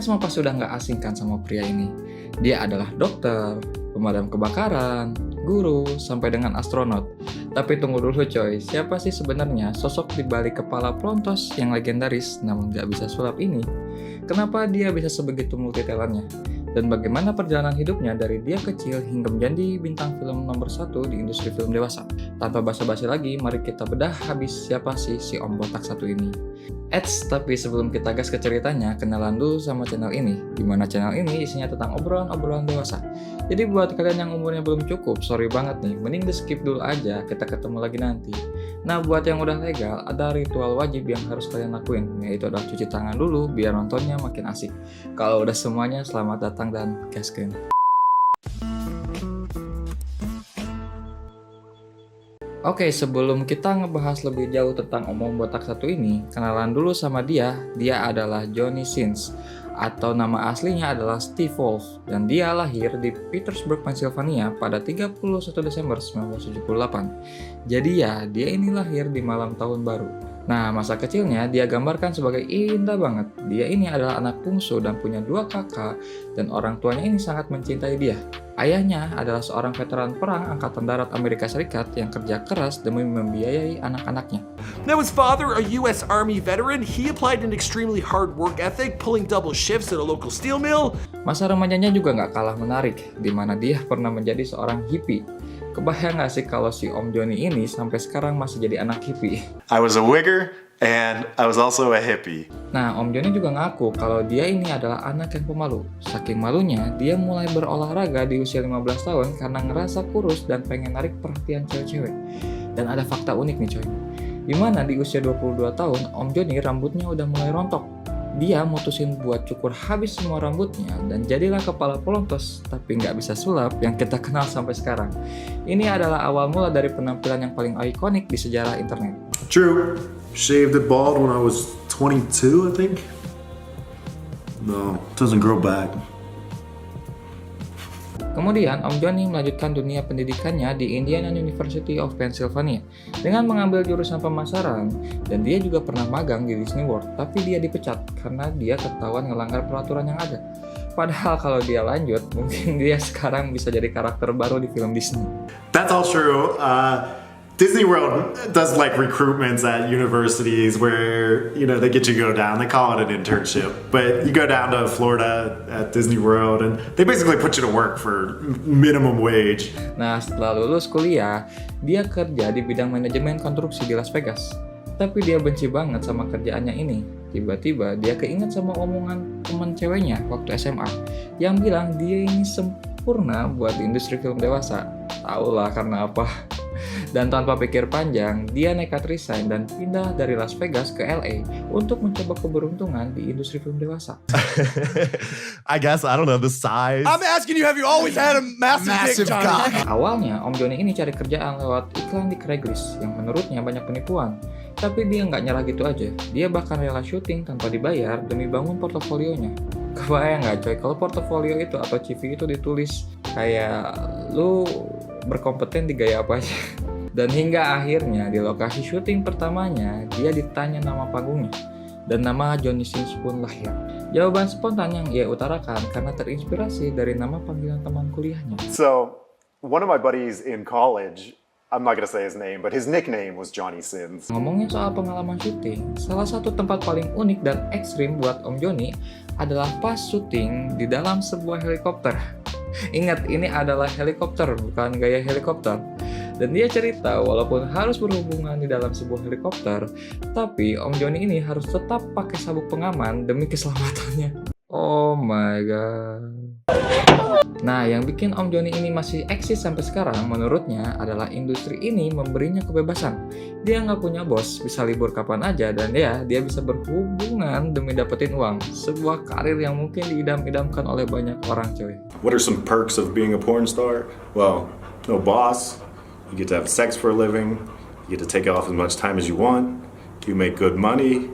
semua pasti udah nggak asing kan sama pria ini. Dia adalah dokter, pemadam kebakaran, guru, sampai dengan astronot. Tapi tunggu dulu coy, siapa sih sebenarnya sosok di balik kepala pelontos yang legendaris namun nggak bisa sulap ini? Kenapa dia bisa sebegitu multitalennya? Dan bagaimana perjalanan hidupnya dari dia kecil hingga menjadi bintang film nomor 1 di industri film dewasa? Tanpa basa-basi lagi, mari kita bedah habis siapa sih si Om Botak satu ini. Tapi sebelum kita gas ke ceritanya, kenalan dulu sama channel ini. Dimana channel ini isinya tentang obrolan-obrolan dewasa. Jadi buat kalian yang umurnya belum cukup, sorry banget nih, mending di skip dulu aja, kita ketemu lagi nanti. Nah buat yang udah legal, ada ritual wajib yang harus kalian lakuin, yaitu adalah cuci tangan dulu biar nontonnya makin asik. Kalau udah semuanya, selamat datang dan gaskeun. Oke, sebelum kita ngebahas lebih jauh tentang Om Botak satu ini, kenalan dulu sama dia. Dia adalah Johnny Sins, atau nama aslinya adalah Steve Wolf, dan dia lahir di Petersburg, Pennsylvania pada 31 Desember 1978. Jadi ya, dia ini lahir di malam tahun baru. Nah, masa kecilnya dia gambarkan sebagai indah banget. Dia ini adalah anak bungsu dan punya 2 kakak, dan orang tuanya ini sangat mencintai dia. Ayahnya adalah seorang veteran perang Angkatan Darat Amerika Serikat yang kerja keras demi membiayai anak-anaknya. Now his father, a U.S. Army veteran, he applied an extremely hard work ethic, pulling double shifts at a local steel mill. Masa remajanya juga nggak kalah menarik, di mana dia pernah menjadi seorang hippie. Kebayang nggak sih kalau si Om Johnny ini sampai sekarang masih jadi anak hippie? I was a wigger and I was also a hippie. Nah, Om Johnny juga ngaku kalau dia ini adalah anak yang pemalu. Saking malunya, dia mulai berolahraga di usia 15 tahun karena ngerasa kurus dan pengen narik perhatian cewek-cewek. Dan ada fakta unik nih coy. Dimana di usia 22 tahun, Om Johnny rambutnya udah mulai rontok. Dia mutusin buat cukur habis semua rambutnya dan jadilah kepala pelontos tapi nggak bisa sulap yang kita kenal sampai sekarang. Ini adalah awal mula dari penampilan yang paling ikonik di sejarah internet. True. Shaved it bald when I was 22, I think. No, it doesn't grow back. Kemudian, Om Johnny melanjutkan dunia pendidikannya di Indiana University of Pennsylvania dengan mengambil jurusan pemasaran, dan dia juga pernah magang di Disney World, tapi dia dipecat karena dia ketahuan ngelanggar peraturan yang ada. Padahal kalau dia lanjut, mungkin dia sekarang bisa jadi karakter baru di film Disney. That's all true. Disney World does like recruitments at universities where, they get you to go down. They call it an internship. But you go down to Florida at Disney World and they basically put you to work for minimum wage. Nah, setelah lulus kuliah, dia kerja di bidang manajemen konstruksi di Las Vegas. Tapi dia benci banget sama kerjaannya ini. Tiba-tiba dia keinget sama omongan teman ceweknya waktu SMA yang bilang dia ini sempurna buat industri film dewasa. Taulah karena apa. Dan tanpa pikir panjang, dia nekat resign dan pindah dari Las Vegas ke LA untuk mencoba keberuntungan di industri film dewasa. I guess, I don't know, the size. I'm asking you, have you always had a massive dick, Johnny? Awalnya, Om Johnny ini cari kerjaan lewat iklan di Craigslist yang menurutnya banyak penipuan. Tapi dia nggak nyerah gitu aja. Dia bahkan rela syuting tanpa dibayar demi bangun portofolionya. Kebayang nggak coy, kalau portofolio itu atau CV itu ditulis kayak lu berkompeten di gaya apa aja. Dan hingga akhirnya di lokasi syuting pertamanya dia ditanya nama panggungnya dan nama Johnny Sins pun lahir. Jawaban spontan yang ia utarakan karena terinspirasi dari nama panggilan teman kuliahnya. So, one of my buddies in college, I'm not gonna say his name, but his nickname was Johnny Sins. Ngomongin soal pengalaman syuting, salah satu tempat paling unik dan ekstrim buat Om Johnny adalah pas syuting di dalam sebuah helikopter. Ingat, ini adalah helikopter, bukan gaya helikopter. Dan dia cerita walaupun harus berhubungan di dalam sebuah helikopter, tapi Om Johnny ini harus tetap pakai sabuk pengaman demi keselamatannya. Oh my god. Nah, yang bikin Om Johnny ini masih eksis sampai sekarang menurutnya adalah industri ini memberinya kebebasan. Dia nggak punya bos, bisa libur kapan aja, dan ya, dia bisa berhubungan demi dapetin uang. Sebuah karir yang mungkin diidam-idamkan oleh banyak orang coy. What are some perks of being a porn star? Well, no boss. You get to have sex for a living. You get to take off as much time as you want. You make good money.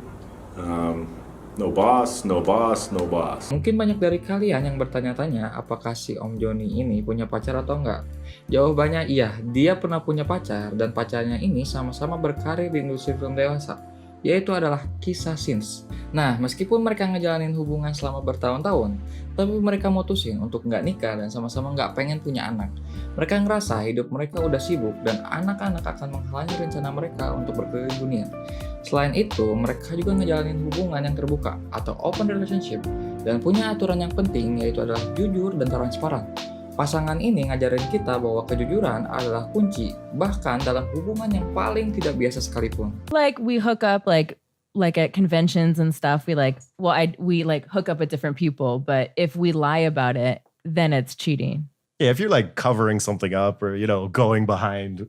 No boss, no boss, no boss. Mungkin banyak dari kalian yang bertanya-tanya apakah si Om Johnny ini punya pacar atau enggak. Jawabannya iya, dia pernah punya pacar dan pacarnya ini sama-sama berkarir di industri film dewasa. yaitu adalah kisah Sins. Nah, meskipun mereka ngejalanin hubungan selama bertahun-tahun, tapi mereka mutusin untuk nggak nikah dan sama-sama nggak pengen punya anak. Mereka ngerasa hidup mereka udah sibuk dan anak-anak akan menghalangi rencana mereka untuk berkeliling dunia. Selain itu, mereka juga ngejalanin hubungan yang terbuka atau open relationship dan punya aturan yang penting yaitu adalah jujur dan transparan. Pasangan ini ngajarin kita bahwa kejujuran adalah kunci, bahkan dalam hubungan yang paling tidak biasa sekalipun. Like we hook up like at conventions and stuff. We hook up with different people, but if we lie about it, then it's cheating. Yeah, if you're like covering something up or, going behind.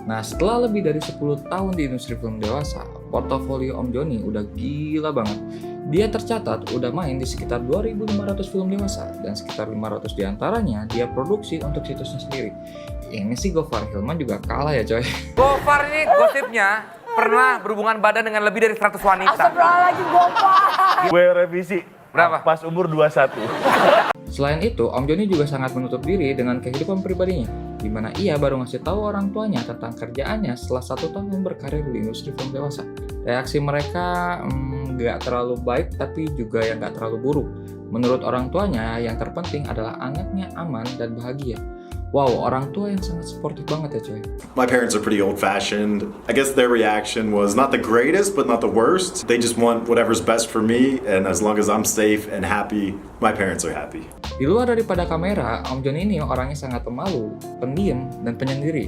Nah, setelah lebih dari 10 tahun di industri film dewasa, portofolio Om Joni udah gila banget. Dia tercatat udah main di sekitar 2.500 film dewasa dan sekitar 500 diantaranya dia produksi untuk situsnya sendiri. Ini sih Gofar Hilman juga kalah ya coy. Gofar ini gosipnya pernah berhubungan badan dengan lebih dari 100 wanita. Astagfirullahaladzim, Gofar. Gue revisi. Berapa? Pas umur 21. Selain itu, Om Joni juga sangat menutup diri dengan kehidupan pribadinya, di mana ia baru ngasih tahu orang tuanya tentang kerjaannya setelah 1 tahun berkarir di industri film dewasa. Reaksi mereka nggak terlalu baik, tapi juga yang nggak terlalu buruk. Menurut orang tuanya, yang terpenting adalah anaknya aman dan bahagia. Wow, orang tua yang sangat suportif banget ya coy. My parents are pretty old-fashioned. I guess their reaction was not the greatest, but not the worst. They just want whatever's best for me, and as long as I'm safe and happy, my parents are happy. Di luar daripada kamera, Om Joni ini orangnya sangat pemalu, pendiam, dan penyendiri.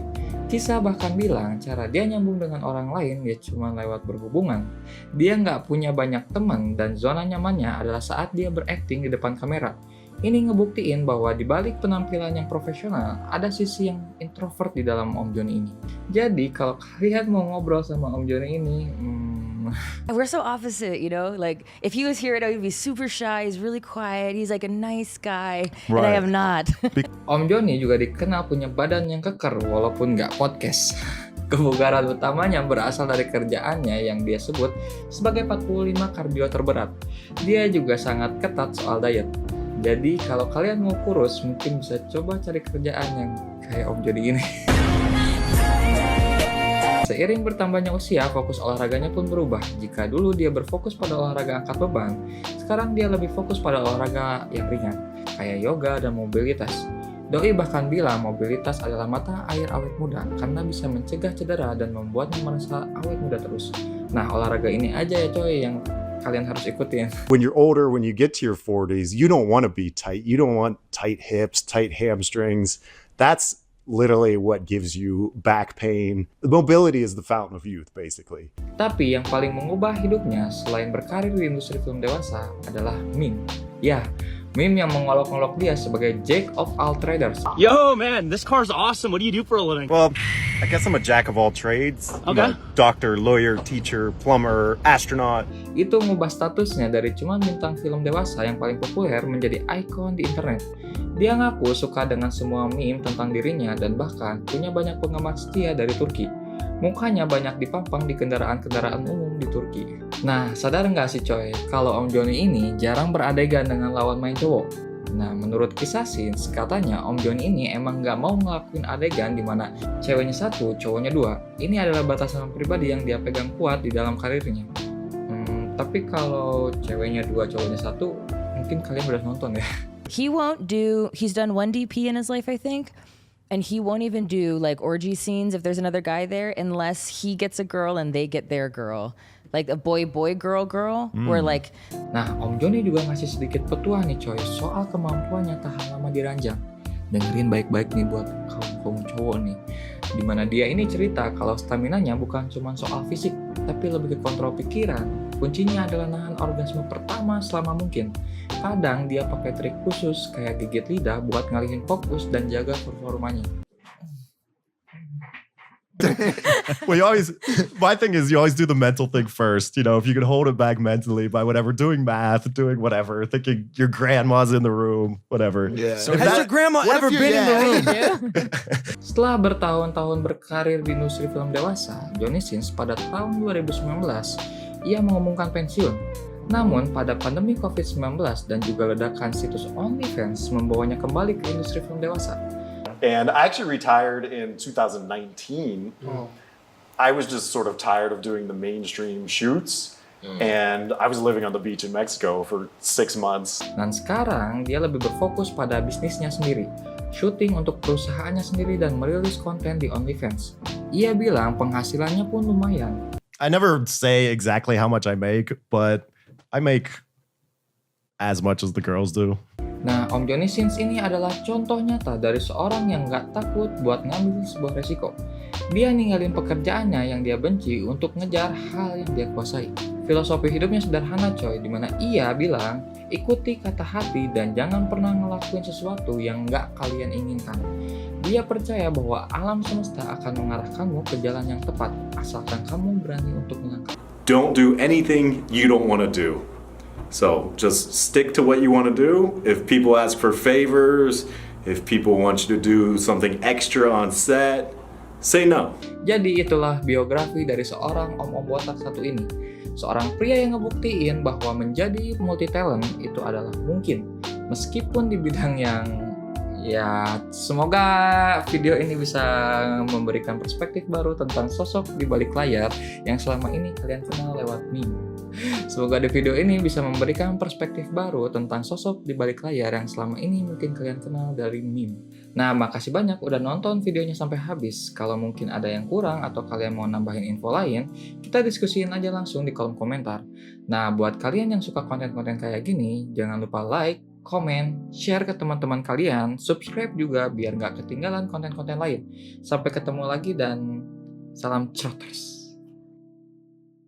Kisah bahkan bilang cara dia nyambung dengan orang lain ya cuma lewat berhubungan. Dia nggak punya banyak teman dan zona nyamannya adalah saat dia berakting di depan kamera. Ini ngebuktiin bahwa di balik penampilan yang profesional, ada sisi yang introvert di dalam Om Joni ini. Jadi kalau kalian mau ngobrol sama Om Joni ini, We're so opposite, Like, if he was here, I'd be super shy. He's really quiet. He's like a nice guy. And I Right. am not. Om Joni juga dikenal punya badan yang keker walaupun nggak podcast. Kebugaran utamanya berasal dari kerjaannya yang dia sebut sebagai 45 kardio terberat. Dia juga sangat ketat soal diet. Jadi kalau kalian mau kurus, mungkin bisa coba cari kerjaan yang kayak Om Joni ini. Seiring bertambahnya usia, fokus olahraganya pun berubah. Jika dulu dia berfokus pada olahraga angkat beban, sekarang dia lebih fokus pada olahraga yang ringan, kayak yoga dan mobilitas. Doi bahkan bilang mobilitas adalah mata air awet muda karena bisa mencegah cedera dan membuatnya merasa awet muda terus. Nah, olahraga ini aja ya coy yang kalian harus ikutin. When you're older, when you get to your 40s, you don't want to be tight. You don't want tight hips, tight hamstrings. That's literally what gives you back pain. The mobility is the fountain of youth, basically. Tapi yang paling mengubah hidupnya selain berkarir di industri film dewasa adalah meme. Ya, meme yang mengolok-olok dia sebagai Jack of all trades. Yo, man, this car's awesome. What do you do for a living? Well, I guess I'm a jack of all trades. Okay. Doctor, lawyer, teacher, plumber, astronaut. Itu mengubah statusnya dari cuma bintang film dewasa yang paling populer menjadi ikon di internet. Dia ngaku suka dengan semua meme tentang dirinya dan bahkan punya banyak penggemar setia dari Turki. Mukanya banyak dipampang di kendaraan-kendaraan umum di Turki. Nah, sadar nggak sih coy, kalau Om Joni ini jarang beradegan dengan lawan main cowok. Nah, menurut kisah Sins, katanya Om Joni ini emang nggak mau ngelakuin adegan di mana ceweknya 1, cowoknya 2. Ini adalah batasan pribadi yang dia pegang kuat di dalam karirnya. Tapi kalau ceweknya 2, cowoknya 1, mungkin kalian udah nonton ya. He's done 1 DP in his life, I think. And he won't even do like orgy scenes if there's another guy there unless he gets a girl and they get their girl. Like a boy, girl, where like... Nah, Om Joni juga ngasih sedikit petua nih coy soal kemampuannya tahan lama di ranjang. Dengerin baik-baik nih buat kaum cowok nih. Dimana dia ini cerita kalau staminanya bukan cuma soal fisik, tapi lebih ke kontrol pikiran. Kuncinya adalah nahan orgasme pertama selama mungkin. Kadang dia pakai trik khusus kayak gigit lidah buat ngalihin fokus dan jaga performanya. Well, my thing is you always do the mental thing first. If you can hold it back mentally by whatever, doing math, doing whatever, thinking your grandma's in the room, whatever. Yeah. So has your grandma ever been in the room? Setelah bertahun-tahun berkarir di industri film dewasa, Johnny Sins pada tahun 2019, ia mengumumkan pensiun. Namun pada pandemi COVID-19 dan juga ledakan situs OnlyFans membawanya kembali ke industri film dewasa. And I actually retired in 2019. I was just sort of tired of doing the mainstream shoots. And I was living on the beach in Mexico for 6 months. Dan sekarang dia lebih berfokus pada bisnisnya sendiri, syuting untuk perusahaannya sendiri dan merilis konten di OnlyFans. Ia bilang penghasilannya pun lumayan. I never say exactly how much I make, but I make as much as the girls do. Nah, Om Johnny Sins ini adalah contoh nyata dari seorang yang gak takut buat ngambil sebuah resiko. Dia ninggalin pekerjaannya yang dia benci untuk ngejar hal yang dia kuasai. Filosofi hidupnya sederhana coy, dimana ia bilang, ikuti kata hati dan jangan pernah ngelakuin sesuatu yang gak kalian inginkan. Dia percaya bahwa alam semesta akan mengarahkanmu ke jalan yang tepat, asalkan kamu berani untuk melangkah. Don't do anything you don't want to do. So just stick to what you want to do. If people ask for favors, if people want you to do something extra on set, say no. Jadi itulah biografi dari seorang om-om botak satu ini. Seorang pria yang ngebuktiin bahwa menjadi multi talent itu adalah mungkin. Meskipun di bidang yang ya semoga video ini bisa memberikan perspektif baru tentang sosok di balik layar yang selama ini kalian kenal lewat meme. Semoga di video ini bisa memberikan perspektif baru tentang sosok di balik layar yang selama ini mungkin kalian kenal dari meme. Nah, makasih banyak udah nonton videonya sampai habis. Kalau mungkin ada yang kurang atau kalian mau nambahin info lain, kita diskusiin aja langsung di kolom komentar. Nah, buat kalian yang suka konten-konten kayak gini, jangan lupa like, komen, share ke teman-teman kalian, subscribe juga biar nggak ketinggalan konten-konten lain. Sampai ketemu lagi dan salam Trotters.